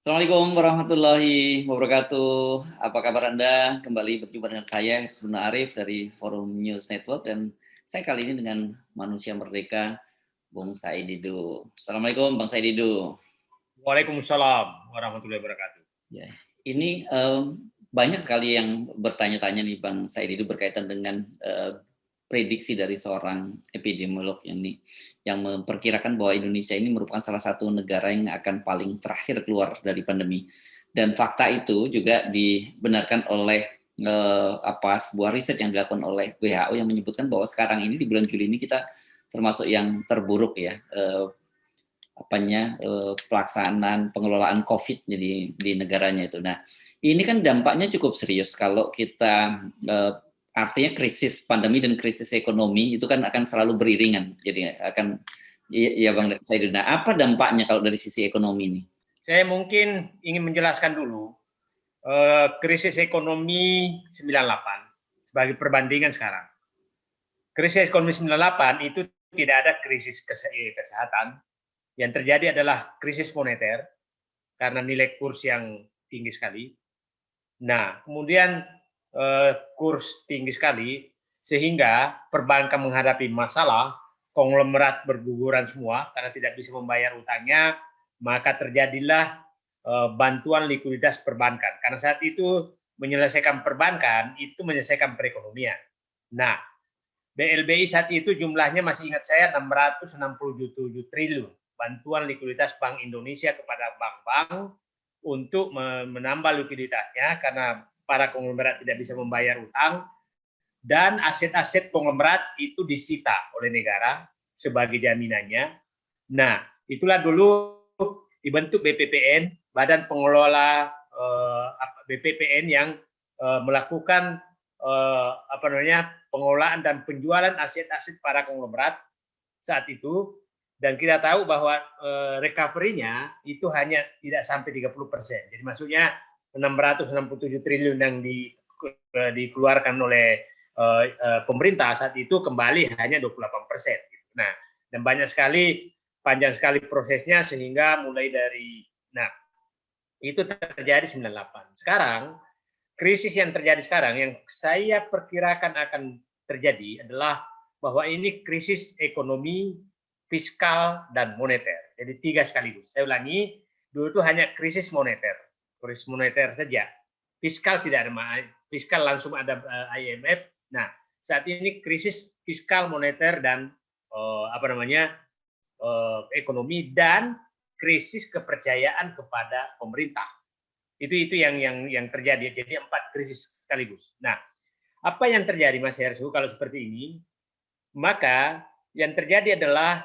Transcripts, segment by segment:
Assalamualaikum warahmatullahi wabarakatuh. Apa kabar Anda? Kembali berjumpa dengan saya, Subna Arif dari Forum News Network, dan saya kali ini dengan manusia merdeka, Bung Said Didu. Assalamualaikum, Bang Said Didu. Waalaikumsalam warahmatullahi wabarakatuh. Ya, ini banyak sekali yang bertanya-tanya nih, Bang Said Didu, berkaitan dengan prediksi dari seorang epidemiolog yang memperkirakan bahwa Indonesia ini merupakan salah satu negara yang akan paling terakhir keluar dari pandemi. Dan fakta itu juga dibenarkan oleh sebuah riset yang dilakukan oleh WHO yang menyebutkan bahwa sekarang ini di bulan Juli ini kita termasuk yang terburuk ya pelaksanaan pengelolaan COVID di negaranya itu. Nah, ini kan dampaknya cukup serius kalau kita artinya krisis pandemi dan krisis ekonomi itu kan akan selalu beriringan. Jadi akan ya Bang Said. Nah, apa dampaknya kalau dari sisi ekonomi ini? Saya mungkin ingin menjelaskan dulu krisis ekonomi 98 sebagai perbandingan sekarang. Krisis ekonomi 98 itu tidak ada krisis kesehatan. Yang terjadi adalah krisis moneter karena nilai kurs yang tinggi sekali. Nah, kemudian kurs tinggi sekali sehingga perbankan menghadapi masalah, konglomerat berguguran semua karena tidak bisa membayar utangnya, maka terjadilah bantuan likuiditas perbankan. Karena saat itu menyelesaikan perbankan itu menyelesaikan perekonomian. Nah, BLBI saat itu jumlahnya masih ingat saya 667 triliun bantuan likuiditas Bank Indonesia kepada bank-bank untuk menambah likuiditasnya karena para konglomerat tidak bisa membayar utang dan aset-aset konglomerat itu disita oleh negara sebagai jaminannya. Nah, itulah dulu dibentuk BPPN, Badan Pengelola BPPN yang melakukan pengelolaan dan penjualan aset-aset para konglomerat saat itu. Dan kita tahu bahwa recovery-nya itu hanya tidak sampai 30%. Jadi maksudnya 667 triliun yang dikeluarkan oleh pemerintah saat itu kembali hanya 28%. Nah, dan panjang sekali prosesnya sehingga mulai dari, nah itu terjadi 98. Sekarang krisis yang terjadi sekarang yang saya perkirakan akan terjadi adalah bahwa ini krisis ekonomi, fiskal, dan moneter. Jadi 3 sekaligus. Saya ulangi, dulu itu hanya krisis moneter saja. Fiskal tidak ada, fiskal langsung ada IMF. Nah, saat ini krisis fiskal, moneter, dan ekonomi, dan krisis kepercayaan kepada pemerintah. Itu yang terjadi. Jadi 4 krisis sekaligus. Nah, apa yang terjadi Mas Hersu kalau seperti ini? Maka yang terjadi adalah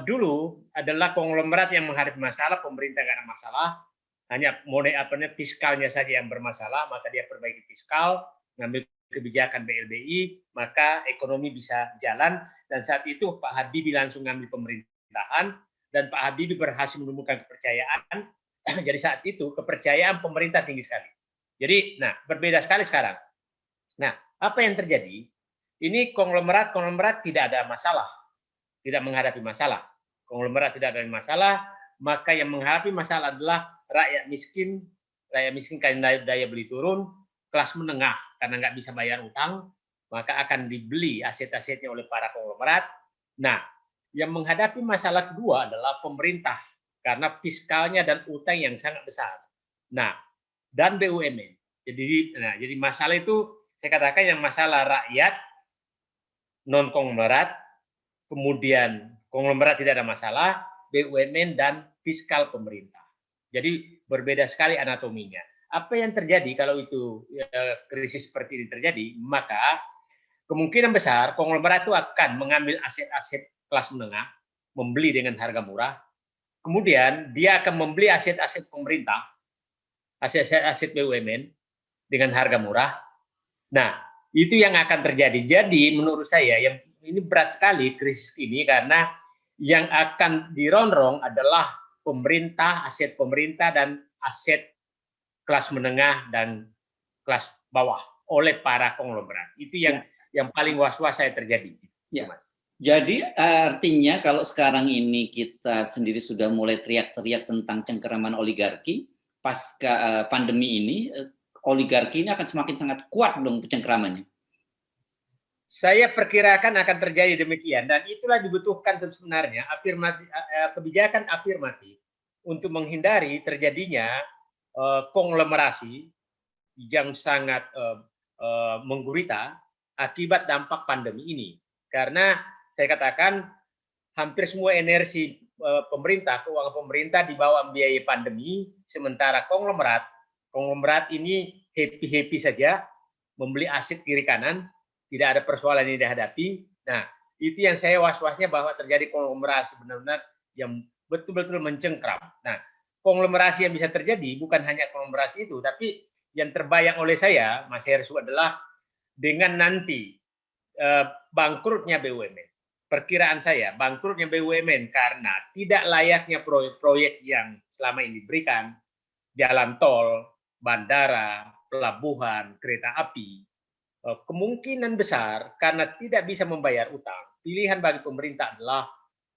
dulu adalah konglomerat yang menghadapi masalah, pemerintah nggak ada masalah, hanya fiskalnya saja yang bermasalah, maka dia perbaiki fiskal, ngambil kebijakan BLBI, maka ekonomi bisa jalan. Dan saat itu Pak Habibie langsung ngambil pemerintahan, dan Pak Habibie berhasil menumbuhkan kepercayaan. Jadi saat itu kepercayaan pemerintah tinggi sekali. Jadi, nah berbeda sekali sekarang. Nah, apa yang terjadi? Ini konglomerat tidak ada masalah, tidak menghadapi masalah. Konglomerat tidak ada masalah, maka yang menghadapi masalah adalah rakyat miskin karena daya beli turun, kelas menengah karena nggak bisa bayar utang, maka akan dibeli aset-asetnya oleh para konglomerat. Nah, yang menghadapi masalah kedua adalah pemerintah karena fiskalnya dan utang yang sangat besar. Nah, dan BUMN. Jadi masalah itu saya katakan yang masalah rakyat, non konglomerat, kemudian konglomerat tidak ada masalah, BUMN dan fiskal pemerintah. Jadi berbeda sekali anatominya. Apa yang terjadi kalau itu krisis seperti ini terjadi, maka kemungkinan besar konglomerat itu akan mengambil aset-aset kelas menengah, membeli dengan harga murah, kemudian dia akan membeli aset-aset pemerintah, aset-aset BUMN dengan harga murah. Nah, itu yang akan terjadi. Jadi menurut saya yang ini berat sekali krisis ini karena yang akan dirongrong adalah pemerintah, aset pemerintah dan aset kelas menengah dan kelas bawah oleh para konglomerat. Itu yang paling was-was saya terjadi. Ya. Mas. Jadi artinya kalau sekarang ini kita sendiri sudah mulai teriak-teriak tentang cengkeraman oligarki, pasca pandemi ini, oligarki ini akan semakin sangat kuat dong cengkeramannya. Saya perkirakan akan terjadi demikian, dan itulah dibutuhkan sebenarnya kebijakan afirmatif untuk menghindari terjadinya konglomerasi yang sangat menggurita akibat dampak pandemi ini. Karena saya katakan hampir semua energi pemerintah, keuangan pemerintah dibawa membiayai pandemi, sementara konglomerat ini happy-happy saja, membeli aset kiri kanan, tidak ada persoalan yang dihadapi. Nah, itu yang saya was-wasnya bahwa terjadi konglomerasi benar-benar yang betul-betul mencengkram. Nah, konglomerasi yang bisa terjadi bukan hanya konglomerasi itu, tapi yang terbayang oleh saya, Mas Hersu, adalah dengan nanti bangkrutnya BUMN. Perkiraan saya, bangkrutnya BUMN karena tidak layaknya proyek-proyek yang selama ini diberikan, jalan tol, bandara, pelabuhan, kereta api, kemungkinan besar karena tidak bisa membayar utang, pilihan bagi pemerintah adalah,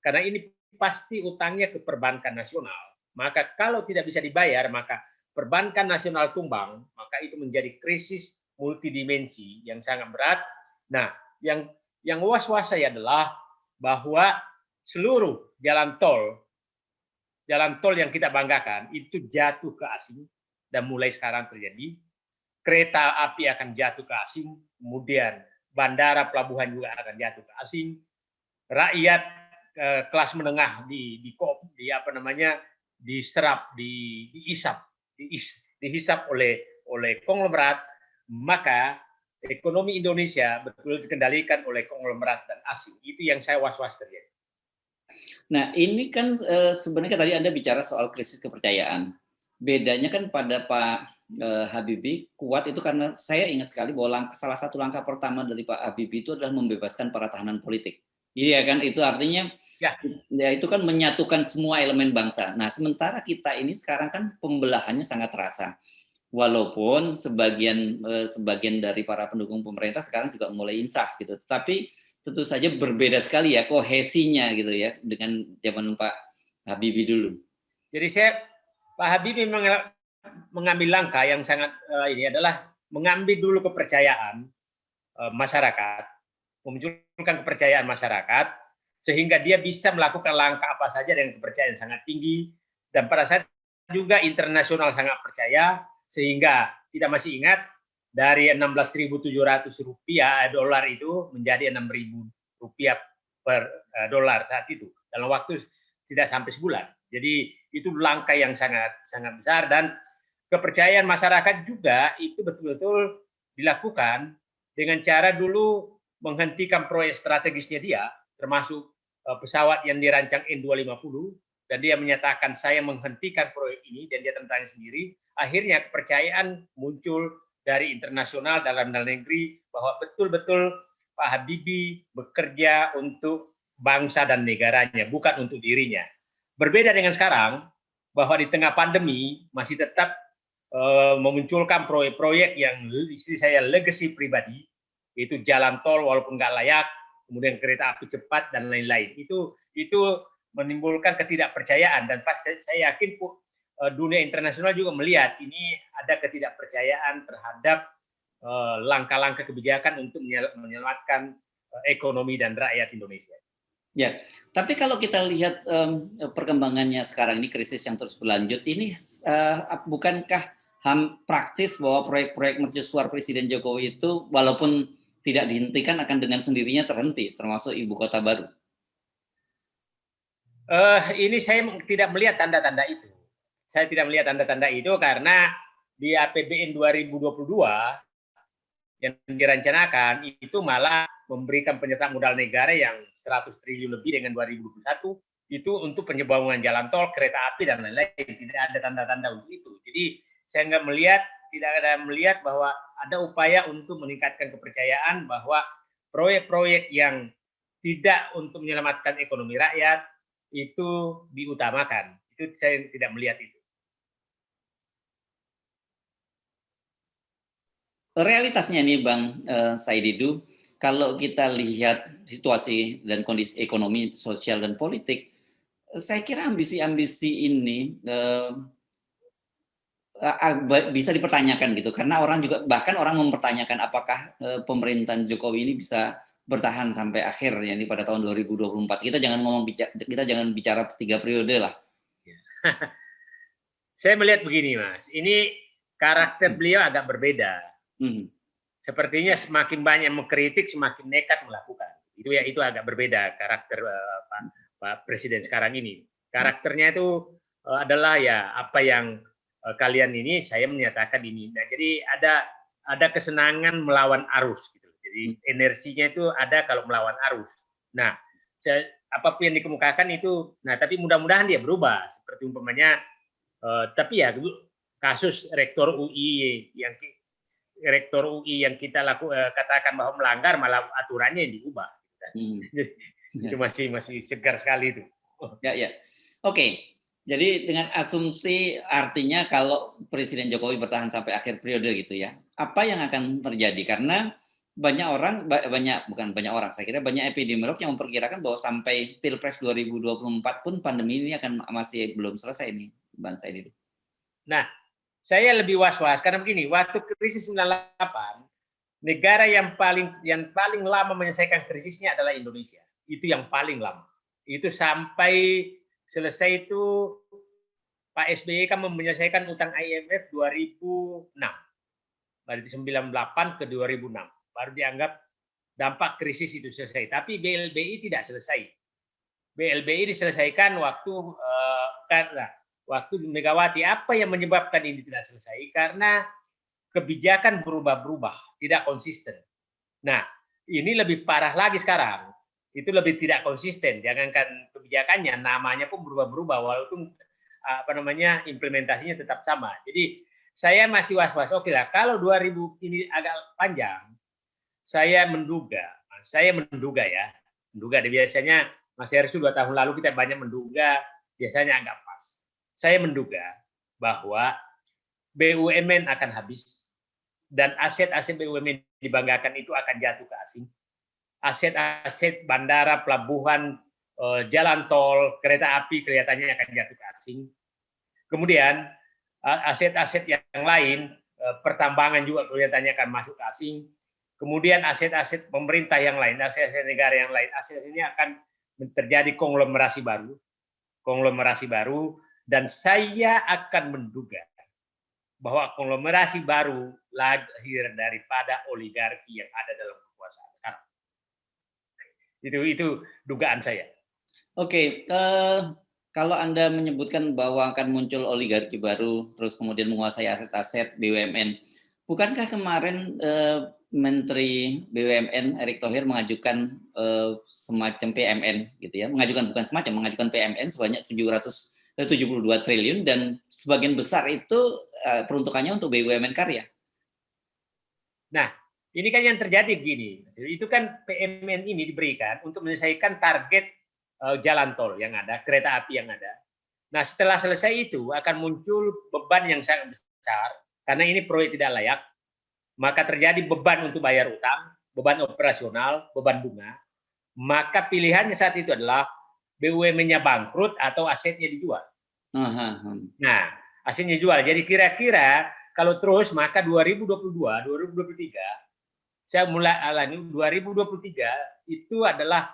karena ini pasti utangnya ke perbankan nasional, maka kalau tidak bisa dibayar, maka perbankan nasional tumbang, maka itu menjadi krisis multidimensi yang sangat berat. Nah, yang was-was saya adalah bahwa seluruh jalan tol yang kita banggakan itu jatuh ke asing, dan mulai sekarang terjadi. Kereta api akan jatuh ke asing, kemudian bandara, pelabuhan juga akan jatuh ke asing. Rakyat kelas menengah diserap, dihisap oleh konglomerat, maka ekonomi Indonesia betul dikendalikan oleh konglomerat dan asing. Itu yang saya was-was terjadi. Nah, ini kan sebenarnya tadi Anda bicara soal krisis kepercayaan. Bedanya kan pada Pak Habibie kuat itu karena saya ingat sekali bahwa salah satu langkah pertama dari Pak Habibie itu adalah membebaskan para tahanan politik. Iya kan, itu artinya ya itu kan menyatukan semua elemen bangsa. Nah, sementara kita ini sekarang kan pembelahannya sangat terasa. Walaupun sebagian dari para pendukung pemerintah sekarang juga mulai insaf gitu. Tetapi tentu saja berbeda sekali ya kohesinya gitu ya dengan zaman Pak Habibie dulu. Jadi Pak Habibie mengambil langkah yang sangat ini adalah mengambil dulu kepercayaan masyarakat, memunculkan kepercayaan masyarakat, sehingga dia bisa melakukan langkah apa saja dengan kepercayaan sangat tinggi, dan pada saat juga internasional sangat percaya, sehingga kita masih ingat dari 16.700 rupiah dolar itu menjadi 6.000 rupiah per dolar saat itu dalam waktu tidak sampai sebulan. Jadi itu langkah yang sangat sangat besar, dan kepercayaan masyarakat juga itu betul-betul dilakukan dengan cara dulu menghentikan proyek strategisnya dia, termasuk pesawat yang dirancang N250, dan dia menyatakan saya menghentikan proyek ini, dan dia tentang sendiri. Akhirnya kepercayaan muncul dari internasional, dalam negeri, bahwa betul-betul Pak Habibie bekerja untuk bangsa dan negaranya, bukan untuk dirinya. Berbeda dengan sekarang, bahwa di tengah pandemi masih tetap memunculkan proyek-proyek yang istri saya legacy pribadi, itu jalan tol walaupun nggak layak, kemudian kereta api cepat dan lain-lain. Itu menimbulkan ketidakpercayaan, dan saya yakin dunia internasional juga melihat ini ada ketidakpercayaan terhadap langkah-langkah kebijakan untuk menyelamatkan ekonomi dan rakyat Indonesia. Ya, tapi kalau kita lihat perkembangannya sekarang ini, krisis yang terus berlanjut ini, bukankah praktis bahwa proyek-proyek mercusuar Presiden Jokowi itu walaupun tidak dihentikan akan dengan sendirinya terhenti, termasuk ibu kota baru? Ini saya tidak melihat tanda-tanda itu. Saya tidak melihat tanda-tanda itu karena di APBN 2022 yang direncanakan itu malah memberikan penyertaan modal negara yang 100 triliun lebih dengan 2021 itu untuk penyebangan jalan tol, kereta api dan lain-lain. Tidak ada tanda-tanda untuk itu. Jadi saya tidak ada melihat bahwa ada upaya untuk meningkatkan kepercayaan bahwa proyek-proyek yang tidak untuk menyelamatkan ekonomi rakyat itu diutamakan. Itu saya tidak melihat itu. Realitasnya nih Bang Saididu, kalau kita lihat situasi dan kondisi ekonomi, sosial dan politik, saya kira ambisi-ambisi ini bisa dipertanyakan gitu, karena orang juga bahkan orang mempertanyakan apakah pemerintahan Jokowi ini bisa bertahan sampai akhir, ya, ini pada tahun 2024. Kita jangan bicara 3 periode lah. Saya melihat begini, Mas. Ini karakter beliau agak berbeda. Sepertinya semakin banyak mengkritik, semakin nekat melakukan. Itu agak berbeda karakter Pak Presiden sekarang ini. Karakternya itu adalah ya apa yang kalian ini, saya menyatakan ini. Nah, jadi ada kesenangan melawan arus gitu. Jadi energinya itu ada kalau melawan arus. Nah, apapun yang dikemukakan itu, nah tapi mudah-mudahan dia berubah. Seperti umpamanya, tapi ya kasus rektor UI yang kita katakan bahwa melanggar, malah aturannya yang diubah. Itu masih segar sekali itu. Ya. Oke. Jadi dengan asumsi artinya kalau Presiden Jokowi bertahan sampai akhir periode gitu ya, apa yang akan terjadi? Karena bukan banyak orang, saya kira banyak epidemiolog yang memperkirakan bahwa sampai Pilpres 2024 pun pandemi ini masih belum selesai nih, Bang Said. Nah, saya lebih was-was karena begini, waktu krisis 98, negara yang paling lama menyelesaikan krisisnya adalah Indonesia. Itu yang paling lama. Itu sampai selesai itu Pak SBY kan menyelesaikan utang IMF 2006. Berarti 98 ke 2006. Baru dianggap dampak krisis itu selesai. Tapi BLBI tidak selesai. BLBI diselesaikan waktu Megawati. Apa yang menyebabkan ini tidak selesai? Karena kebijakan berubah-berubah, tidak konsisten. Nah, ini lebih parah lagi sekarang. Itu lebih tidak konsisten. Jangankan kebijakannya, namanya pun berubah-berubah walaupun implementasinya tetap sama. Jadi saya masih was-was. Oke lah, kalau 2000 ini agak panjang, saya menduga ya. Menduga, biasanya Mas Heru 2 tahun lalu kita banyak menduga, biasanya agak pas. Saya menduga bahwa BUMN akan habis dan aset-aset BUMN dibanggakan itu akan jatuh ke asing. Aset-aset bandara, pelabuhan, jalan tol, kereta api kelihatannya akan jatuh ke asing. Kemudian aset-aset yang lain, pertambangan juga kelihatannya akan masuk ke asing. Kemudian aset-aset pemerintah yang lain, aset-aset negara yang lain, aset ini akan terjadi konglomerasi baru, dan saya akan menduga bahwa konglomerasi baru lahir daripada oligarki yang ada dalam kekuasaan sekarang. Itu dugaan saya. Oke, kalau Anda menyebutkan bahwa akan muncul oligarki baru, terus kemudian menguasai aset-aset BUMN, bukankah kemarin Menteri BUMN Erick Thohir mengajukan semacam PMN, gitu ya? Mengajukan PMN sebanyak 772 triliun dan sebagian besar itu peruntukannya untuk BUMN karya. Nah, ini kan yang terjadi begini. Itu kan PMN ini diberikan untuk menyelesaikan target jalan tol yang ada, kereta api yang ada. Nah, setelah selesai itu akan muncul beban yang sangat besar karena ini proyek tidak layak. Maka terjadi beban untuk bayar utang, beban operasional, beban bunga. Maka pilihannya saat itu adalah BUMN-nya bangkrut atau asetnya dijual. Nah, asetnya dijual. Jadi kira-kira kalau terus maka 2022, 2023 saya mulai alami 2023 itu adalah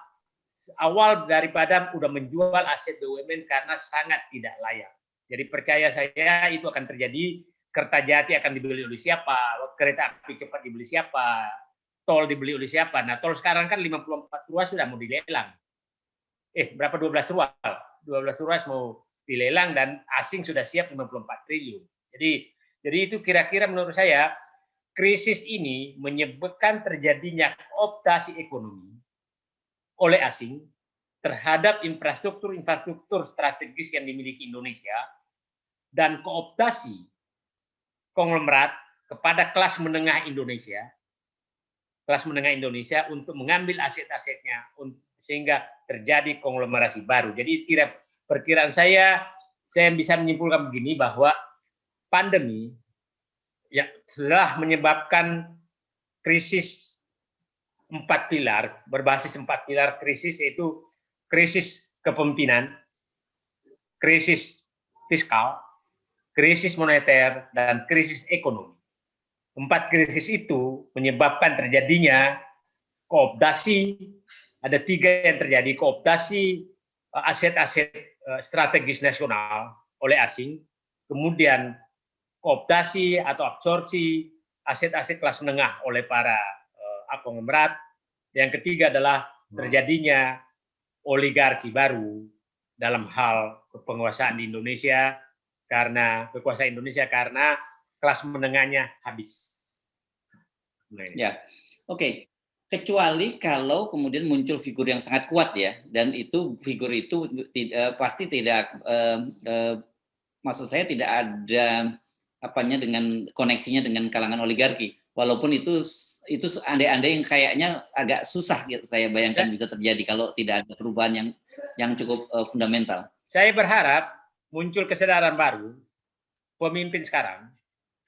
awal daripada udah menjual aset BUMN karena sangat tidak layak. Jadi percaya saya itu akan terjadi. Kertajati akan dibeli oleh siapa, kereta api cepat dibeli siapa, tol dibeli oleh siapa. Nah, tol sekarang kan 54 ruas sudah mau dilelang. Berapa 12 ruas? 12 ruas mau dilelang dan asing sudah siap 54 triliun. Jadi itu kira-kira menurut saya krisis ini menyebabkan terjadinya kooptasi ekonomi oleh asing terhadap infrastruktur strategis yang dimiliki Indonesia dan kooptasi konglomerat kepada kelas menengah Indonesia untuk mengambil aset-asetnya sehingga terjadi konglomerasi baru. Jadi perkiraan saya bisa menyimpulkan begini bahwa pandemi ya sudah menyebabkan krisis 4 pilar, berbasis 4 pilar krisis, yaitu krisis kepemimpinan, krisis fiskal, krisis moneter, dan krisis ekonomi. 4 krisis itu menyebabkan terjadinya kooptasi, ada 3 yang terjadi, kooptasi aset-aset strategis nasional oleh asing, kemudian kooptasi atau absorpsi aset-aset kelas menengah oleh para konglomerat. Yang ketiga adalah terjadinya oligarki baru dalam hal penguasaan di Indonesia, karena kekuasaan Indonesia karena kelas menengahnya habis. Ya, oke. Kecuali kalau kemudian muncul figur yang sangat kuat ya, dan itu figur itu pasti tidak, maksud saya tidak ada apanya dengan koneksinya dengan kalangan oligarki. Walaupun itu andai-andai yang kayaknya agak susah gitu, saya bayangkan bisa terjadi kalau tidak ada perubahan yang cukup fundamental. Saya berharap muncul kesadaran baru, pemimpin sekarang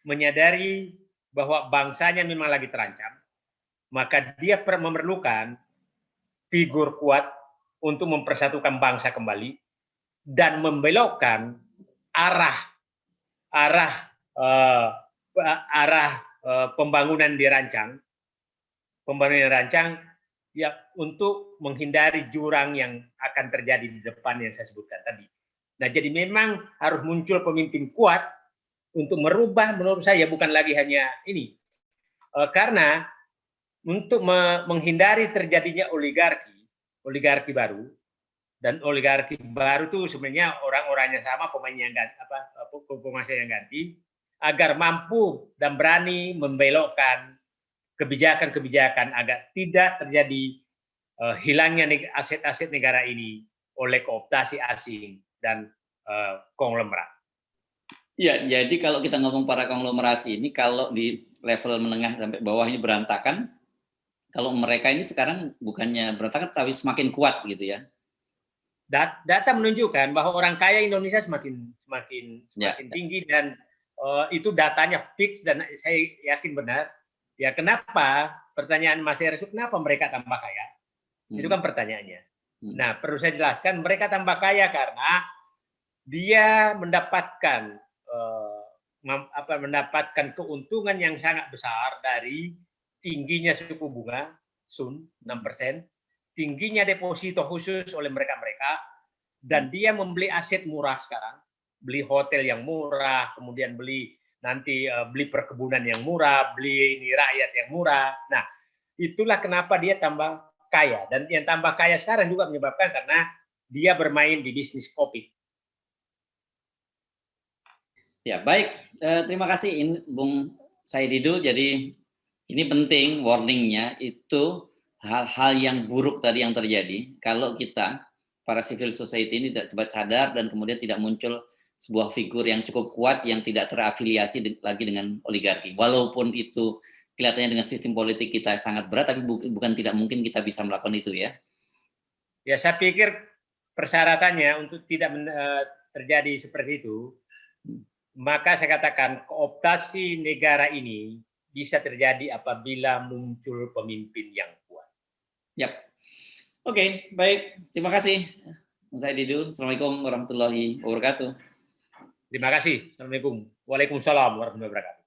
menyadari bahwa bangsanya memang lagi terancam, maka dia memerlukan figur kuat untuk mempersatukan bangsa kembali dan membelokkan arah pembangunan dirancang ya, untuk menghindari jurang yang akan terjadi di depan yang saya sebutkan tadi. Nah, jadi memang harus muncul pemimpin kuat untuk merubah, menurut saya bukan lagi hanya ini, karena untuk menghindari terjadinya oligarki baru, dan oligarki baru itu sebenarnya orang-orangnya sama, pemainnya penguasa yang ganti, agar mampu dan berani membelokkan kebijakan-kebijakan agar tidak terjadi hilangnya aset-aset negara ini oleh kooptasi asing dan konglomerat. Ya, jadi kalau kita ngomong para konglomerasi ini, kalau di level menengah sampai bawah ini berantakan, kalau mereka ini sekarang bukannya berantakan tapi semakin kuat gitu ya. Data menunjukkan bahwa orang kaya Indonesia semakin tinggi, dan itu datanya fix dan saya yakin benar. Ya, kenapa, pertanyaan Mas Heru, kenapa mereka tambah kaya? Itu kan pertanyaannya. Nah, perlu saya jelaskan, mereka tambah kaya karena dia mendapatkan keuntungan yang sangat besar dari tingginya suku bunga SUN 6%, tingginya deposito khusus oleh mereka-mereka, dan dia membeli aset murah sekarang, beli hotel yang murah, kemudian beli perkebunan yang murah, beli ini rakyat yang murah. Nah, itulah kenapa dia tambah kaya. Dan yang tambah kaya sekarang juga menyebabkan karena dia bermain di bisnis kopi. Ya, baik. Terima kasih Bung Saididu. Jadi ini penting warningnya itu hal-hal yang buruk tadi yang terjadi. Kalau kita, para civil society ini tidak cepat sadar dan kemudian tidak muncul sebuah figur yang cukup kuat yang tidak terafiliasi lagi dengan oligarki. Walaupun itu kelihatannya dengan sistem politik kita sangat berat, tapi bukan tidak mungkin kita bisa melakukan itu ya. Ya, saya pikir persyaratannya untuk tidak terjadi seperti itu, maka saya katakan kooptasi negara ini bisa terjadi apabila muncul pemimpin yang kuat. Yap. Oke, baik. Terima kasih. Saya Didu. Assalamualaikum warahmatullahi wabarakatuh. Terima kasih. Assalamualaikum. Waalaikumsalam warahmatullahi wabarakatuh.